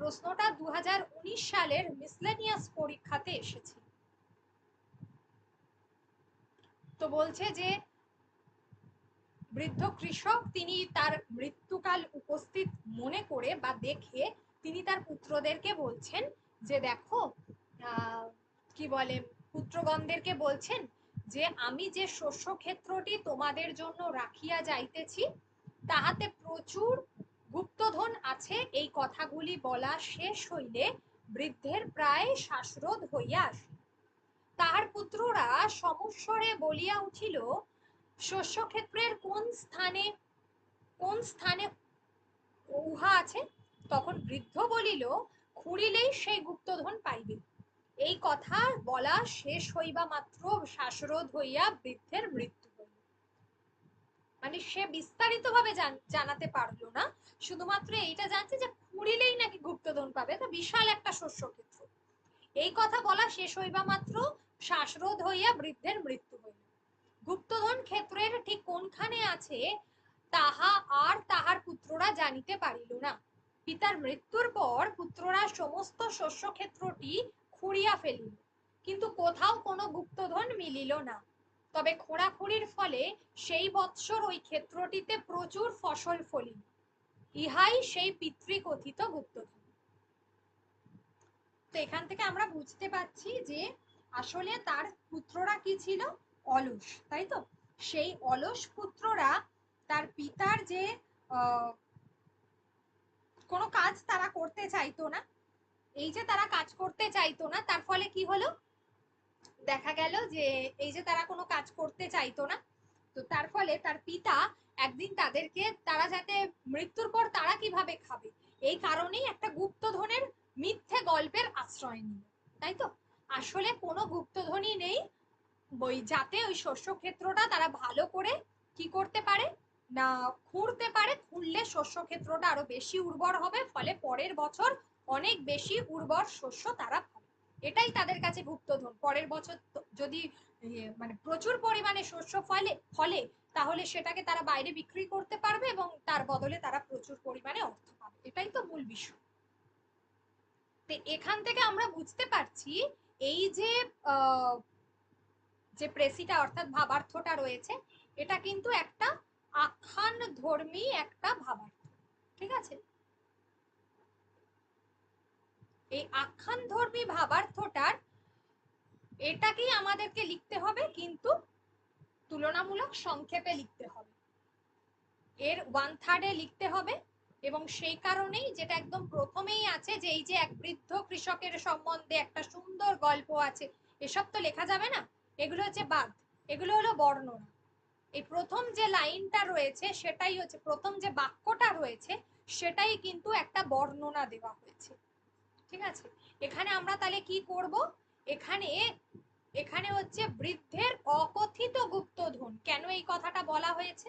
প্রশ্নটা 2019 সালের মিসলেনিয়াস পরীক্ষাতে এসেছে। তো বলছে যে বৃদ্ধ কৃষক তিনি তার মৃত্যুকাল উপস্থিত মনে করে বা দেখে তিনি তার পুত্রদেরকে বলছেন যে দেখো কি বলে পুত্রগণদেরকে বলছেন যে আমি যে শস্য ক্ষেত্রটি তোমাদের জন্য রাখিয়া যাইতেছি তাহাতে প্রচুর গুপ্তধন আছে। এই কথাগুলি বলা শেষ হইলে বৃদ্ধের প্রায় শ্বাসরোধ হইয়া আসে। তাহার পুত্ররা সমস্বরে বলিয়া উঠিল, শস্যক্ষেত্রের কোন স্থানে উহা আছে? তখন বৃদ্ধ বলিল, খুঁড়িলেই সেই গুপ্তধন পাইবে। এই কথা বলা শেষ হইবা মাত্র শ্বাসরোধ হইয়া বৃদ্ধের মৃত্যু হইল। মানে সে বিস্তারিত ভাবে জানাতে পারলো না, শুধুমাত্র এইটা জানছে যে খুঁড়িলেই নাকি গুপ্তধন পাবে। তো বিশাল একটা শস্যক্ষেত্র, এই কথা বলা শেষ হইবা মাত্র শ্বাসরোধ হইয়া বৃদ্ধের মৃত্যু হইল। গুপ্তধন ক্ষেত্রের ঠিক কোনখানে আছে তাহা আর তাহার পুত্ররা জানিতে পারিল না। পিতার মৃত্যুর পর পুত্ররা সমস্ত শস্যক্ষেত্রটি খুঁড়িয়া ফেলিল, কিন্তু কোথাও কোনো গুপ্তধন মিলিল না। তবে খোঁড়াখুঁড়ির ফলে সেই বৎসর ওই ক্ষেত্রটিতে প্রচুর ফসল ফলিল। ইহাই সেই পিতৃকথিত গুপ্তধন। তো এখান থেকে আমরা বুঝতে পারছি যে আসলে তার পুত্ররা কি ছিল? অলস, তাই তো? সেই অলস পুত্ররা তার পিতার যে কোনো কাজ তারা করতে চাইতো না, এই যে তারা কাজ করতে চাইতো না তার ফলে কি হলো, দেখা গেল যে এই যে তারা কোনো কাজ করতে চাইতো না, তো তার ফলে তার পিতা একদিন তাদেরকে, তারা যাতে মৃত্যুর পর তারা কিভাবে খাবে এই কারণেই একটা গুপ্তধনের মিথ্যে গল্পের আশ্রয় নিল, তাই তো? আসলে কোনো গুপ্তধনই নেই, ওই যাতে ওই শস্য ক্ষেত্রটা তারা ভালো করে কি করতে পারে না, খুঁড়তে পারে। খুঁড়লে শস্য ক্ষেত্রটা আরো বেশি উর্বর হবে, ফলে পরের বছর অনেক বেশি উর্বর শস্য তারা পাবে। এটাই তাদের কাছে গুপ্তধন। পরের বছর যদি মানে প্রচুর পরিমাণে শস্য ফলে তাহলে সেটাকে তারা বাইরে বিক্রি করতে পারবে এবং তার বদলে তারা প্রচুর পরিমাণে অর্থ পাবে। এটাই তো মূল বিষয়। তো এখান থেকে আমরা বুঝতে পারছি এই যে যে প্রেসিটা অর্থাৎ ভাবার্থটা রয়েছে, এটা কিন্তু একটা আখ্যান ধর্মী একটা ভাবার্থ, ঠিক আছে? এই আখ্যান ধর্মী ভাবার্থটার এটাকেই আমাদেরকে লিখতে হবে, কিন্তু তুলনামূলক সংক্ষেপে লিখতে হবে, এর 1/3 লিখতে হবে। এবং সেই কারণেই যেটা একদম প্রথমেই আছে যে এই যে এক বৃদ্ধ কৃষকের সম্বন্ধে একটা সুন্দর গল্প আছে, এসব তো লেখা যাবে না, এগুলো হচ্ছে বাদ, এগুলো হলো বর্ণনা। এই প্রথম যে লাইনটা রয়েছে সেটাই হচ্ছে, প্রথম যে বাক্যটা রয়েছে সেটাই কিন্তু একটা বর্ণনা দেওয়া হয়েছে, ঠিক আছে? এখানে আমরা তাহলে কি করব, এখানে এখানে হচ্ছে বৃদ্ধের অকথিত গুপ্তধন, কেন এই কথাটা বলা হয়েছে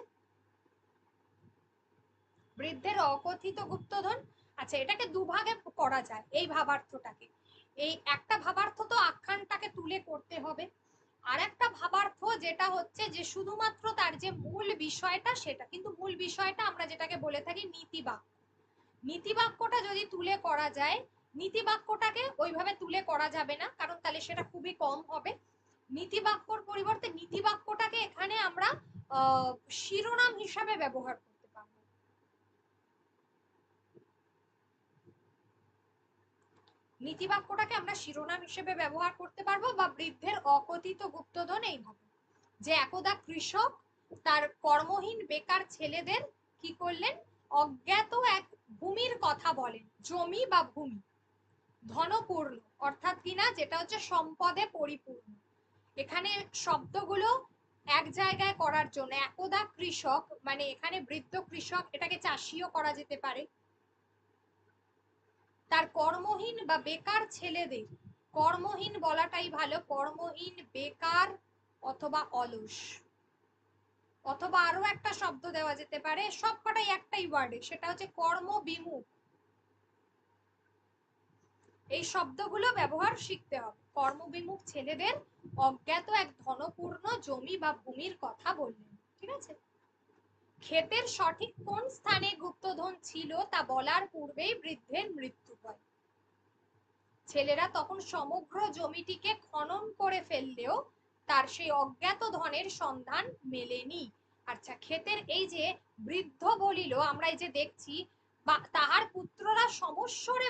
বৃদ্ধের অকথিত গুপ্তধন? আচ্ছা, এটাকে দুভাগে করা যায় এই ভাবার্থটাকে। এই একটা ভাবার্থ তো আখ্যানটাকে তুলে করতে হবে, আর একটা ভাবার্থ যেটা হচ্ছে যে শুধুমাত্র তার যে মূল বিষয়টা সেটা, কিন্তু মূল বিষয়টা আমরা যেটাকে বলে থাকি নীতিবাক্য। নীতিবাক্যটা যদি তুলে করা যায়, নীতিবাক্যটাকে ওইভাবে তুলে করা যাবে না, কারণ তাহলে সেটা খুবই কম হবে। নীতিবাক্যর পরিবর্তে নীতিবাক্যটাকে এখানে আমরা শিরোনাম হিসাবে ব্যবহার করতে পারবো। নীতিবাক্যটাকে আমরা শিরোনাম হিসেবে ব্যবহার করতে পারবো, বা বৃদ্ধের অকথিত গুপ্তধন এইভাবে যে একদা কৃষক তার কর্মহীন বেকার ছেলেদের কি করলেন, অজ্ঞাত এক ভূমির কথা বলেন, জমি বা ভূমি ধনপূর্ণ, অর্থাৎ কিনা যেটা হচ্ছে সম্পদে পরিপূর্ণ। এখানে শব্দগুলো এক জায়গায় করার জন্য একদা কৃষক, মানে এখানে বৃদ্ধ কৃষক, এটাকে চাষিও করা যেতে পারে, তার কর্মহীন বা বেকার ছেলেদের, কর্মহীন বলাটাই ভালো, কর্মহীন, বেকার অথবা অলস, অথবা আরো একটা শব্দ দেওয়া যেতে পারে, সবকটাই একটাই ওয়ার্ডে, সেটা হচ্ছে কর্মবিমুখ। এই শব্দগুলো ব্যবহার শিখতে হবে। কর্মবিমুখ ছেলেদের অজ্ঞাত এক ধনপূর্ণ জমি বা ভূমির কথা বললেন, ঠিক আছে? ক্ষেতের সঠিক কোন স্থানে গুপ্তধন ছিল তা বলার পূর্বেই বৃদ্ধের মৃত্যু হয়। ছেলেরা তখন সমগ্র জমিটিকে খনন করে ফেললেও তার সেই অজ্ঞাত ধনের সন্ধান মেলেনি। আচ্ছা, ক্ষেতের এই যে বৃদ্ধ বলিল, আমরা এই যে দেখছি, বা তাহার পুত্ররা সমস্বরে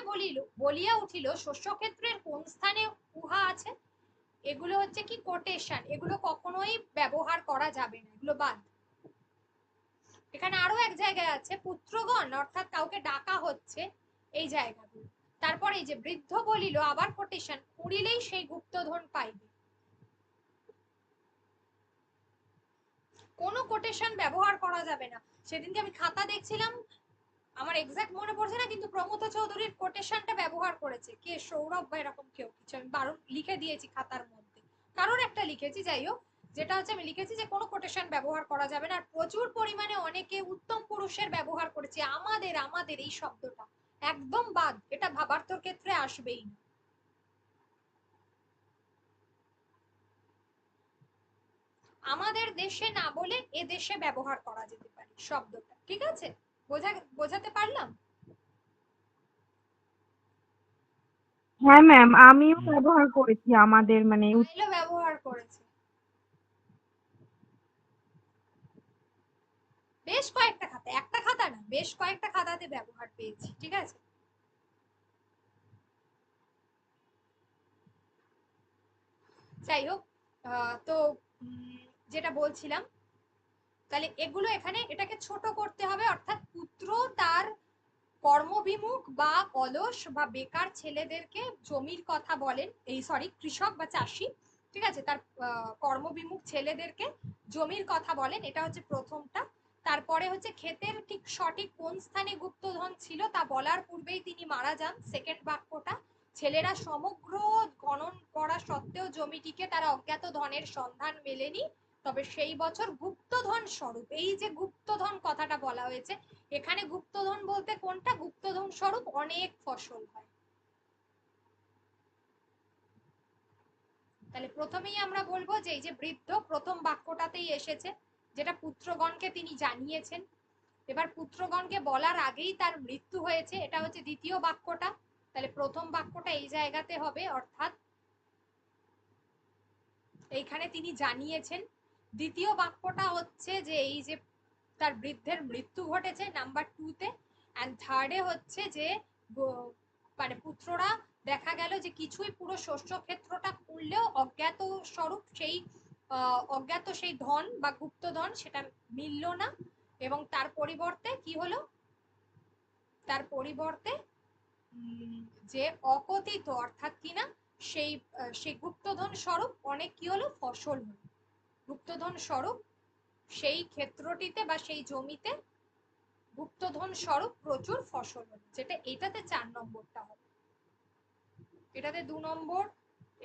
বলিয়া উঠিল, শস্যক্ষেত্রের কোন স্থানে উহা আছে। এগুলো হচ্ছে কি কোটেশন, এগুলো কখনোই ব্যবহার করা যাবে না, এগুলো বাদ। এখানে আরো এক জায়গায় আছে পুত্রগণ, অর্থাৎ কাউকে ডাকা হচ্ছে, এই জায়গাগুলো। তারপরে এই যে বৃদ্ধ বলিল, আবার কোটেশন, উড়িলেই সেই গুপ্তধন পাইবে। কোনো কোটেশন ব্যবহার করা যাবে না। সেদিনকে আমি খাতা দেখছিলাম, আমার এক্সাক্ট মনে পড়ছে না, কিন্তু প্রমথ চৌধুরীর কোটেশনটা ব্যবহার করেছে কে, সৌরভ বা এরকম কেউ কিছু, আমি বারণ লিখে দিয়েছি খাতার মধ্যে, কারোর একটা লিখেছি, যাই হোক, যেটা হচ্ছে আমি লিখেছি যে কোনো কোটেশন ব্যবহার করা যাবে না। আর প্রচুর পরিমাণে অনেকে উত্তম পুরুষের ব্যবহার করেছে, আমাদের আমাদের এই শব্দটা একদম বাদ, এটা ভাবার্থর ক্ষেত্রে আসবেই না। আমাদের দেশে না বলে এ দেশে ব্যবহার করা যেতে পারে শব্দটা, ঠিক আছে? বোঝাতে পারলাম? হ্যাঁ ম্যাম, আমিও ব্যবহার করেছি আমাদের মানে ব্যবহার করেছে, বেশ কয়েকটা খাতা, একটা খাতা না, বেশ কয়েকটা খাতাতে ব্যবহার পেয়েছি, ঠিক আছে? যাই হোক, তো যেটা বলছিলাম, তাহলে এগুলো এখানে এটাকে ছোট করতে হবে, অর্থাৎ পুত্র তার কর্মবিমুখ বা অলস বা বেকার ছেলেদেরকে জমির কথা বলেন, এই সরি কৃষক বা চাষি, ঠিক আছে, তার কর্মবিমুখ ছেলেদেরকে জমির কথা বলেন, এটা হচ্ছে প্রথমটা। তারপরে হচ্ছে ক্ষেতের ঠিক সঠিক কোন স্থানে গুপ্তধন ছিল তা বলার পূর্বেই তিনি মারা যান, সেকেন্ড বাক্যটা। ছেলেরা সমগ্র খনন করা সত্ত্বেও জমিটিকে তারা অজ্ঞাত ধনের সন্ধান মেলেনি, তবে সেই বছর গুপ্তধন স্বরূপ, এই যে গুপ্তধন কথাটা বলা হয়েছে, এখানে গুপ্তধন বলতে কোনটা, গুপ্তধন স্বরূপ অনেক ফসল হয়। তাহলে প্রথমেই আমরা বলবো যে এই যে বৃদ্ধ প্রথম বাক্যটাতেই এসেছে, যেটা পুত্রগণকে তিনি জানিয়েছেন। এবার পুত্রগণকে বলার আগেই তার মৃত্যু হয়েছে, এটা হচ্ছে দ্বিতীয় বাক্যটা। তাহলে প্রথম বাক্যটা এই জায়গাতে হবে, অর্থাৎ এইখানে তিনি জানিয়েছেন। দ্বিতীয় বাক্যটা হচ্ছে যে এই যে তার বৃদ্ধের মৃত্যু ঘটেছে নাম্বার 2 তে। এন্ড থার্ডে হচ্ছে যে মানে পুত্ররা দেখা গেল যে কিছুই পুরো শস্য ক্ষেত্রটা খুললেও অজ্ঞাত স্বরূপ সেই অজ্ঞাত সেই ধন বা গুপ্তধন সেটা মিলল না, এবং তার পরিবর্তে কি হলো, তার পরিবর্তে যে অকথিত, অর্থাৎ কিনা সেই সেই গুপ্তধন স্বরূপ অনেক কি হলো, ফসল হলো। গুপ্তধন স্বরূপ সেই ক্ষেত্রটিতে বা সেই জমিতে গুপ্তধন স্বরূপ প্রচুর ফসল হলো, যেটা এটাতে 4 নম্বরটা হবে, এটাতে 2 নম্বর,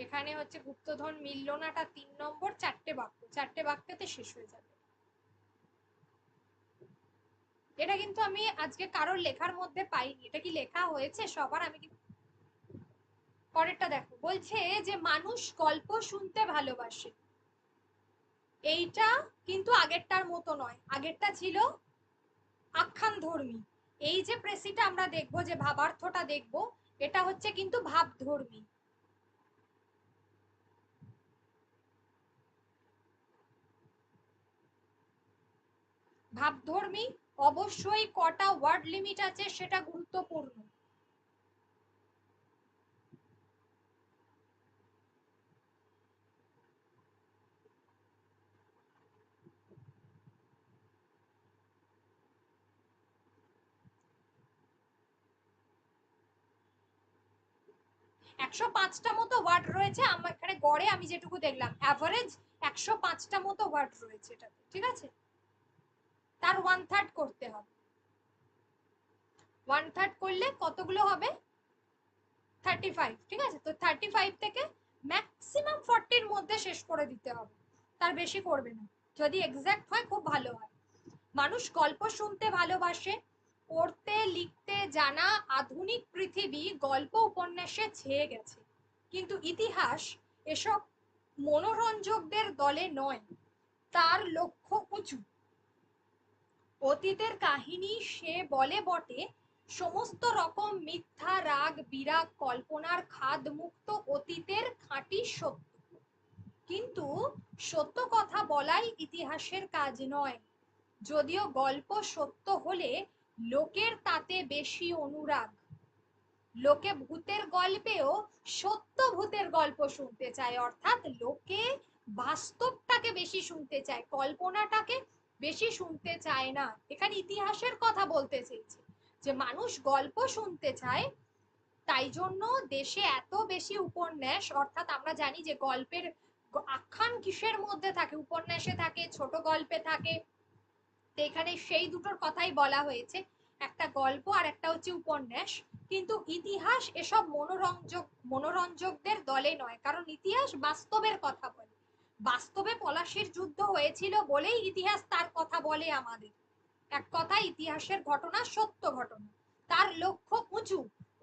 এখানে হচ্ছে গুপ্তধন মিলল নাটা 3 নম্বর, চারটে বাক্যতে শেষ হয়ে যাবে। এটা কিন্তু আমি আজকে কারোর লেখার মধ্যে পাইনি, এটা কি লেখা হয়েছে সবার? আমি কিন্তু পরেরটা দেখো, বলছে যে মানুষ গল্প শুনতে ভালোবাসে, এইটা কিন্তু আগেরটার মতো নয়, আগেরটা ছিল আখ্যান ধর্মী। এই যে প্রেসিটা আমরা দেখবো, যে ভাবার্থটা দেখবো, এটা হচ্ছে কিন্তু ভাব ধর্মী। ভাবধর্মী অবশ্যই কটা ওয়ার্ড লিমিট আছে সেটা গুরুত্বপূর্ণ। একশো পাঁচটা মতো ওয়ার্ড রয়েছে আমার এখানে, গড়ে আমি যেটুকু দেখলাম অ্যাভারেজ 105টা মতো ওয়ার্ড রয়েছে এটাতে, ঠিক আছে? তার 1/3 করতে হবে, 1/3 করলে কতগুলো হবে, 35, ঠিক আছে? তো 35 থেকে ম্যাক্সিমাম 40-র মধ্যে শেষ করে দিতে হবে, তার বেশি করবে না, যদি এক্সাক্ট হয় খুব ভালো হয়। মানুষ গল্প শুনতে ভালোবাসে, পড়তে লিখতে জানা আধুনিক পৃথিবী গল্প উপন্যাসে ছেয়ে গেছে, কিন্তু ইতিহাস এসব মনোরঞ্জকদের দলে নয়, তার লক্ষ্য উঁচু। অতীতের কাহিনী সে বলে বটে, সমস্ত রকম মিথ্যা, রাগ, বিরাগ, কল্পনার খাদ মুক্ত অতীতের খাঁটি সত্য। কিন্তু সত্য কথা বলাই ইতিহাসের কাজ নয়। যদিও গল্প সত্য হলে লোকের তাতে বেশি অনুরাগ। লোকে ভূতের গল্পেও সত্য ভূতের গল্প শুনতে চায়, অর্থাৎ লোকে বাস্তবটাকে বেশি শুনতে চায়, কল্পনাটাকে বেশি শুনতে চায় না। এখানে ইতিহাসের কথা বলতে চেয়েছে যে মানুষ গল্প শুনতে চায়, তাই জন্য দেশে এত বেশি উপন্যাস। অর্থাৎ আমরা জানি যে গল্পের আখ্যান কিসের মধ্যে থাকে, উপন্যাসে থাকে, ছোট গল্পে থাকে। তো এখানে সেই দুটোর কথাই বলা হয়েছে, একটা গল্প আর একটা হচ্ছে উপন্যাস। কিন্তু ইতিহাস এসব মনোরঞ্জকদের দলে নয়, কারণ ইতিহাস বাস্তবের কথা বলে। বাস্তবে পলাশির যুদ্ধ হয়েছিল বলেই ইতিহাস তার কথা বলে আমাদের। এক কথায় ইতিহাসের ঘটনা সত্য ঘটনা, তার লক্ষ্য উঁচু।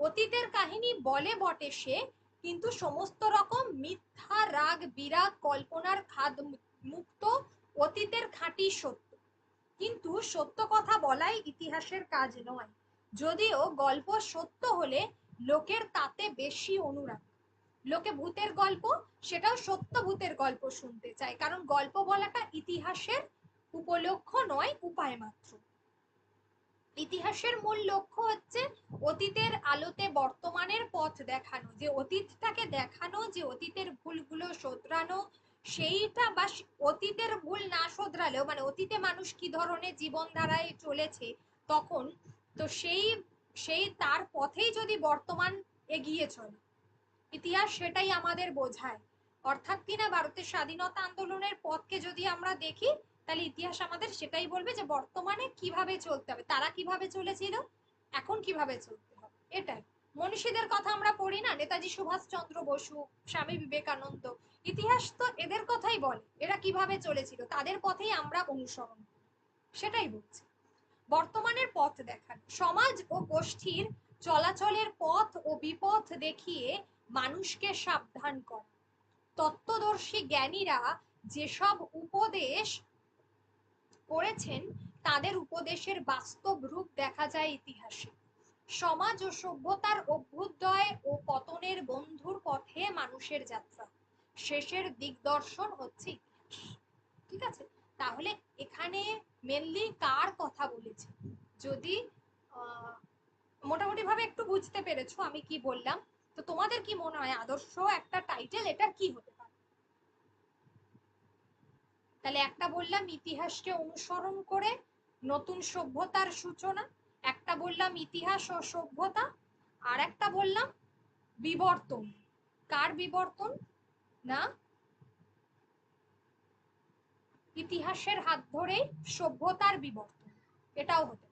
অতীতের কাহিনী বলে বটে সে, কিন্তু সমস্ত রকম মিথ্যা, রাগ, বিরাগ, কল্পনার খাদ মুক্ত অতীতের খাঁটি সত্য। কিন্তু সত্য কথা বলাই ইতিহাসের কাজ নয়। যদিও গল্প সত্য হলে লোকের তাতে বেশি অনুরাগ। লোকে ভূতের গল্প, সেটাও সত্য ভূতের গল্প শুনতে চায়, কারণ গল্প বলাটা ইতিহাসের উপলক্ষ্য নয়, উপায় মাত্র। ইতিহাসের মূল লক্ষ্য হচ্ছে অতীতের আলোতে বর্তমানের পথ দেখানো, যে অতীতটাকে দেখানো, যে অতীতের ভুলগুলো শোধরানো। সেইটা বা অতীতের ভুল না শোধরালেও, মানে অতীতে মানুষ কি ধরনের জীবনধারায় চলেছে তখন, তো সেই সেই তার পথেই যদি বর্তমান এগিয়ে চলে, ইতিহাস সেটাই আমাদের বোঝায়। অর্থাৎ কিনা ভারতের স্বাধীনতা আন্দোলনের পথকে যদি আমরা দেখি, তাহলে ইতিহাস আমাদের সেটাই বলবে যে বর্তমানে কিভাবে চলতে হবে, তারা কিভাবে চলেছিল, এখন কিভাবে চলতে হবে। এটাই মনীষীদের কথা আমরা পড়ি না, নেতাজি সুভাষচন্দ্র বসু, স্বামী বিবেকানন্দ, ইতিহাস তো এদের কথাই বলে, এরা কিভাবে চলেছিল তাদের পথেই আমরা অনুসরণ করি। সেটাই বলছি। বর্তমানের পথ দেখানো, সমাজ ও গোষ্ঠীর চলাচলের পথ ও বিপথ দেখিয়ে মানুষকে সাবধান করা। তত্ত্বদর্শী জ্ঞানীরা যেসব উপদেশ করেছেন, তাদের উপদেশের বাস্তব রূপ দেখা যায় ইতিহাসে। সমাজ ও সভ্যতার অভ্যুদয় ও পতনের বন্ধুর পথে মানুষের যাত্রা, শেষের দিগদর্শন হচ্ছে ইতিহাস। ঠিক আছে, তাহলে এখানে মেনলি কার কথা বলেছে, যদি মোটামুটি ভাবে একটু বুঝতে পেরেছো আমি কি বললাম, তো তোমাদের কি মনে হয় আদর্শ একটা টাইটেল এটার কি হতে পারে? তাহলে একটা বললাম ইতিহাসকে অনুসরণ করে নতুন সভ্যতার সূচনা, একটা বললাম ইতিহাস ও সভ্যতা, আর একটা বললাম বিবর্তন। কার বিবর্তন? না, ইতিহাসের হাত ধরে সভ্যতার বিবর্তন, এটাও হতে পারে।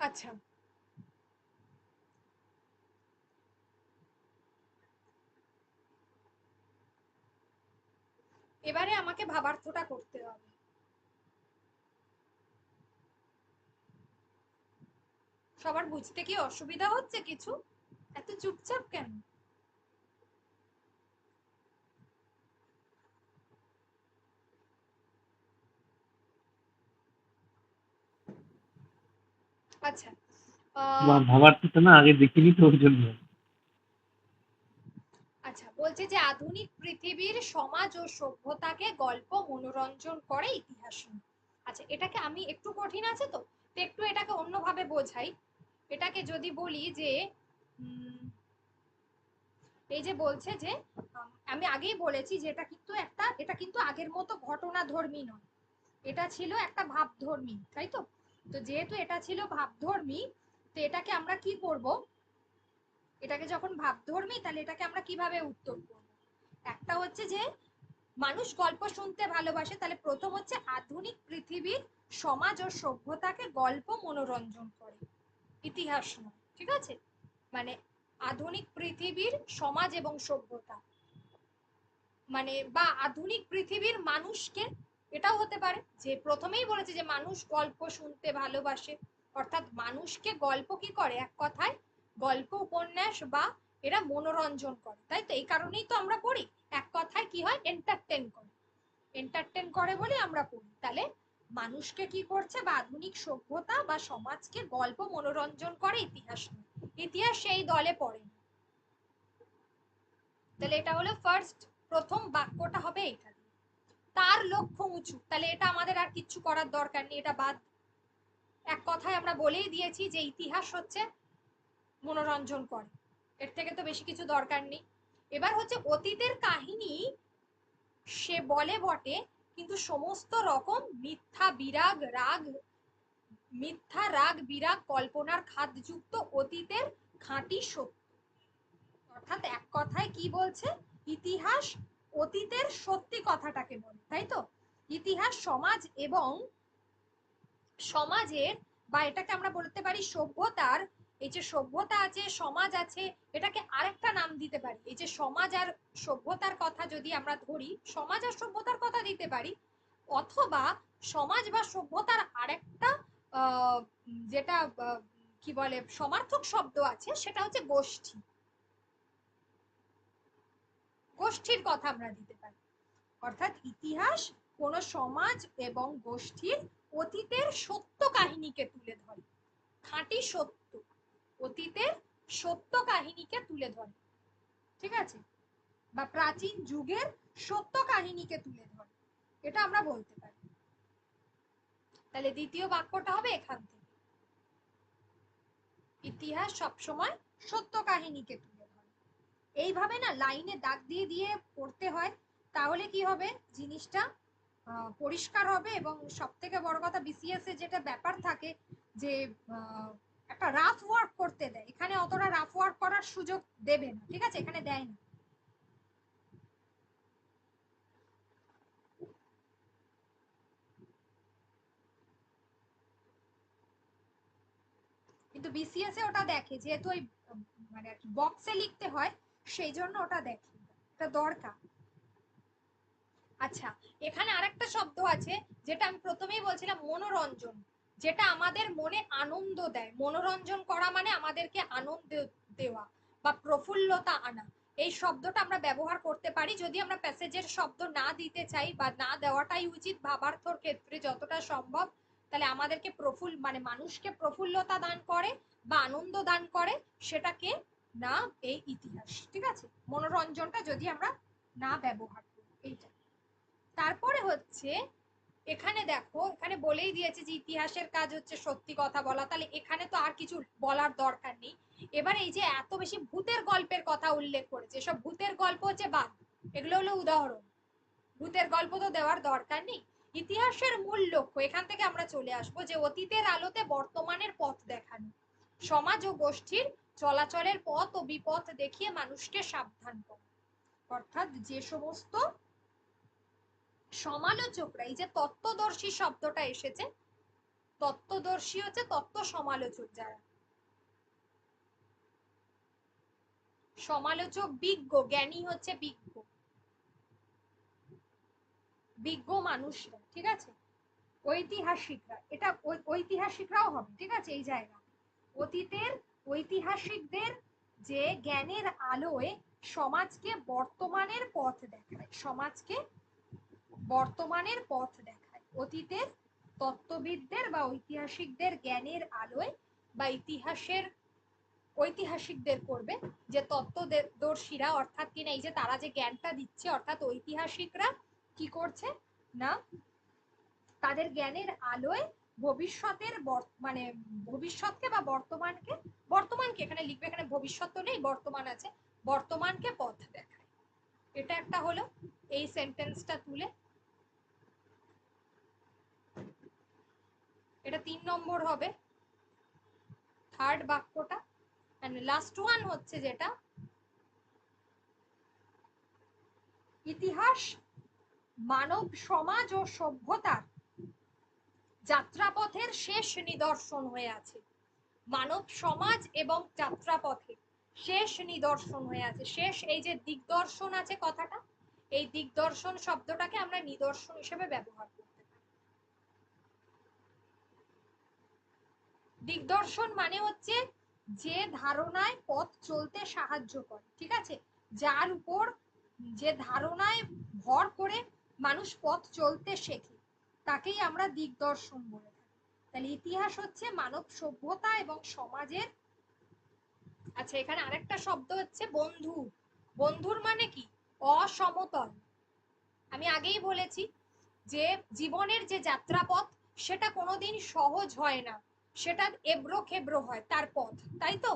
আচ্ছা, এবারে আমাকে ভাবার্থটা করতে হবে। সবার বুঝতে কি অসুবিধা হচ্ছে কিছু? এত চুপচাপ কেন? আচ্ছা, ভাবার্থটা না আগে দেখিনি তো ওই জন্য। আচ্ছা, বলছে যে আধুনিক পৃথিবীর সমাজ ও সভ্যতাকে গল্প মনোরঞ্জন করে ইতিহাস নিয়ে। আচ্ছা, এটাকে আমি একটু কঠিন আছে তো একটু এটাকে অন্যভাবে বোঝাই। এটাকে যদি বলি যে এই যে বলছে যে আমি আগেই বলেছি যে এটা কিন্তু আগের মতো ঘটনাধর্মী নয়, এটা ছিল একটা ভাবধর্মী, তাই তো? তো যেহেতু এটা ছিল ভাবধর্মী, তো এটাকে আমরা কি করব, এটাকে যখন ভাবধর্মী, তাহলে এটাকে আমরা কিভাবে উত্তর করব? একটা হচ্ছে যে মানুষ গল্প শুনতে ভালোবাসে, তাহলে প্রথম হচ্ছে আধুনিক পৃথিবীর সমাজ ও সভ্যতাকে গল্প মনোরঞ্জন করে, ইতিহাস নয়। ঠিক আছে, মানে আধুনিক পৃথিবীর সমাজ এবং সভ্যতা, মানে বা আধুনিক পৃথিবীর মানুষকে এটাও হতে পারে যে প্রথমেই বলেছে যে মানুষ গল্প শুনতে ভালোবাসে, অর্থাৎ মানুষকে গল্প কি করে, এক কথায় গল্প উপন্যাস বা এরা মনোরঞ্জন করে, তাই তো? এই কারণেই তো আমরা পড়ি, এক কথায় কি হয়, এন্টারটেন করে। এন্টারটেন করে বলে আমরা পড়ি। তাহলে মানুষকে কি করছে, বা আধুনিক সভ্যতা বা সমাজকে গল্প মনোরঞ্জন করে, ইতিহাস নয়। ইতিহাস সেই দলে পড়ে না। তাহলে এটা হলো ফার্স্ট, প্রথম বাক্যটা হবে এটা। তার লক্ষ্য উঁচু, তাহলে এটা আমাদের আর কিচ্ছু করার দরকার নেই, এটা বাদ। এক কথায় আমরা বলেই দিয়েছি যে ইতিহাস হচ্ছে মনোরঞ্জন করে, এর থেকে তো বেশি কিছু দরকার নেই। এবার হচ্ছে অতীতের কাহিনী সে বলে বটে, কিন্তু সমস্ত রকম মিথ্যা রাগ বিরাগ কল্পনার খাদযুক্ত অতীতের খাঁটি সত্য। অর্থাৎ এক কথায় কি বলছে, ইতিহাস অতীতের সত্যি কথাটাকে বলে, তাই তো? ইতিহাস সমাজ এবং সমাজের, বা এটাকে আমরা বলতে পারি সভ্যতার, এই যে সভ্যতা আছে সমাজ আছে, এটাকে আরেকটা নাম দিতে পারি। এই যে সমাজ আর সভ্যতার কথা যদি আমরা ধরি, সমাজ আর সভ্যতার কথা দিতে পারি, অথবা সমাজ বা সভ্যতার আরেকটা যেটা কি বলে সমার্থক শব্দ আছে, সেটা হচ্ছে গোষ্ঠী। গোষ্ঠীর কথা আমরা দিতে পারি। অর্থাৎ ইতিহাস কোন সমাজ এবং গোষ্ঠীর অতীতের সত্য কাহিনীকে তুলে ধরে, খাঁটি সত্য, অতীতের সত্য কাহিনীকে তুলে ধরে, ঠিক আছে? বা প্রাচীন যুগের সত্য কাহিনীকে তুলে ধরে, এটা আমরা বলতে পারি। তাহলে দ্বিতীয় বাক্যটা হবে এখান থেকে, ইতিহাস সবসময় সত্য কাহিনীকে তুলে ধরে। এইভাবে না লাইনে দাগ দিয়ে দিয়ে পড়তে হয়, তাহলে কি হবে, জিনিসটা পরিষ্কার হবে। এবং সব থেকে বড় কথা, বিসিএস এ যেটা ব্যাপার থাকে যে একটা রাফ ওয়ার্ক করতে দেয়, এখানে অতটা রাফ ওয়ার্ক করার সুযোগ দেবে না, ঠিক আছে? এখানে দেয় না। কিন্তু বিসিএস এ ওটা দেখে, যেহেতু ওই মানে আর কি বক্সে লিখতে হয়, সেই জন্য ওটা দেখে, এটা দরকার। আচ্ছা, এখানে আরেকটা শব্দ আছে যেটা আমি প্রথমেই বলছিলাম, মনোরঞ্জন, যেটা আমাদের মনে আনন্দ দেয়। মনোরঞ্জন করা মানে আমাদেরকে আনন্দ দেওয়া বা প্রফুল্লতা আনা। এই শব্দটা আমরা ব্যবহার করতে পারি যদি আমরা প্যাসেজের শব্দ না দিতে চাই, বা না দেওয়াটাই উচিত ভাবার্থর ক্ষেত্রে যতটা সম্ভব। তাহলে আমাদেরকে মানে মানুষকে প্রফুল্লতা দান করে বা আনন্দ দান করে, সেটাকে না এই ইতিহাস, ঠিক আছে? মনোরঞ্জনটা যদি আমরা না ব্যবহার করি, এইটা। তারপরে হচ্ছে এখানে দেখো, এখানে বলেই দিয়েছে যে ইতিহাসের কাজ হচ্ছে সত্যি কথা বলা, তাহলে এখানে তো আর কিছু বলার দরকার নেই। এবার এই যে এত বেশি ভূতের গল্পের কথা উল্লেখ করেছে, সব ভূতের গল্প হচ্ছে বাদ, এগুলো হলো উদাহরণ, ভূতের গল্প তো দেওয়ার দরকার নেই। ইতিহাসের মূল লক্ষ্য, এখান থেকে আমরা চলে আসবো, যে অতীতের আলোতে বর্তমানের পথ দেখানো, সমাজ ও গোষ্ঠীর চলাচলের পথ ও বিপথ দেখিয়ে মানুষকে সাবধান করা। অর্থাৎ যে সমস্ত সমালোচকরা, এই যে তত্ত্বদর্শী শব্দটা এসেছে, তত্ত্বদর্শী হচ্ছে তত্ত্ব সমালোচক, যারা সমালোচক, বিজ্ঞ, জ্ঞানী হচ্ছে বিজ্ঞ, বিজ্ঞ মানুষরা, ঠিক আছে? ঐতিহাসিকরা, এটা ঐতিহাসিকরাও হবে, ঠিক আছে? এই জায়গা অতীতের ঐতিহাসিকদের যে জ্ঞানের আলোয় সমাজকে বর্তমানের পথ দেখায়, সমাজকে বর্তমানের পথ দেখায়। অতীতের তত্ত্ববিদদের বা ঐতিহাসিকদের জ্ঞানের আলোয়, বা ঐতিহাসিকদের করবে যে তত্ত্বদর্শীরা, অর্থাৎ কিনা এই যে তারা যে জ্ঞানটা দিচ্ছে, অর্থাৎ ঐতিহাসিকরা কি করছে না, তাদের জ্ঞানের আলোয় ভবিষ্যতের মানে ভবিষ্যৎকে বা বর্তমানকে এখানে লিখবে, এখানে ভবিষ্যৎ তো নেই, বর্তমান আছে, বর্তমানকে পথ দেখায়। এটা একটা হলো, এই সেন্টেন্সটা তুলে, এটা 3 নম্বর হবে, থার্ড বাক্যটা। এন্ড লাস্ট ওয়ান হচ্ছে যেটা, ইতিহাস মানব সমাজ ও সভ্যতার যাত্রাপথের শেষ নিদর্শন হয়ে আছে। মানব সমাজ এবং যাত্রাপথে শেষ নিদর্শন হয়ে আছে। শেষ, এই যে দিগদর্শন আছে কথাটা, এই দিগদর্শন শব্দটাকে আমরা নিদর্শন হিসেবে ব্যবহার করি। দিগদর্শন মানে হচ্ছে যে ধারণায় পথ চলতে সাহায্য করে, ঠিক আছে, যার উপর যে ধারণায় ভর করে মানুষ পথ চলতে শেখে তাকেই আমরা দিগদর্শন বলে থাকি। তাহলে ইতিহাস হচ্ছে মানব সভ্যতা এবং সমাজের। আচ্ছা, এখানে আরেকটা শব্দ হচ্ছে বন্ধু। বন্ধুর মানে কি? অসমতল। আমি আগেই বলেছি যে জীবনের যে যাত্রাপথ সেটা কোনোদিন সহজ হয় না, সেটা এবড়ো খেবড়ো হয় তার পথ, তাই তো?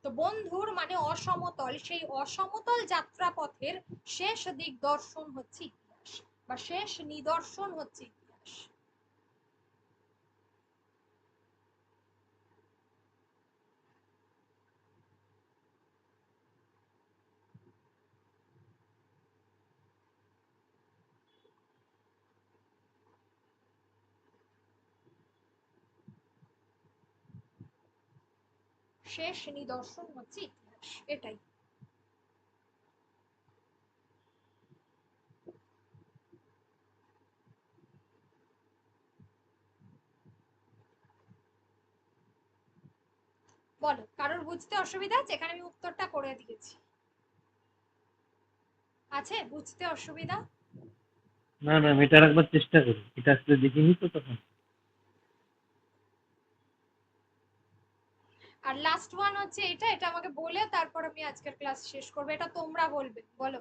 তো বন্ধুর মানে অসমতল, সেই অসমতল যাত্রাপথের শেষ দিগদর্শন হচ্ছে ইতিহাস, বা শেষ নিদর্শন হচ্ছে ইতিহাস। শেষ নিদর্শন হচ্ছে ইতিহাস, এটাই। বলো, কারোর বুঝতে অসুবিধা আছে? এখানে আমি উত্তরটা করে দিয়েছি। আছে বুঝতে অসুবিধা? না ম্যাম, এটা একবার চেষ্টা করি, এটা আসলে দেখিনি তো তখন। আর লাস্ট ওয়ান হচ্ছে এটা, এটা আমাকে বলে তারপর আমি আজকের ক্লাস শেষ করবো, এটা তোমরা বলবে। বলো।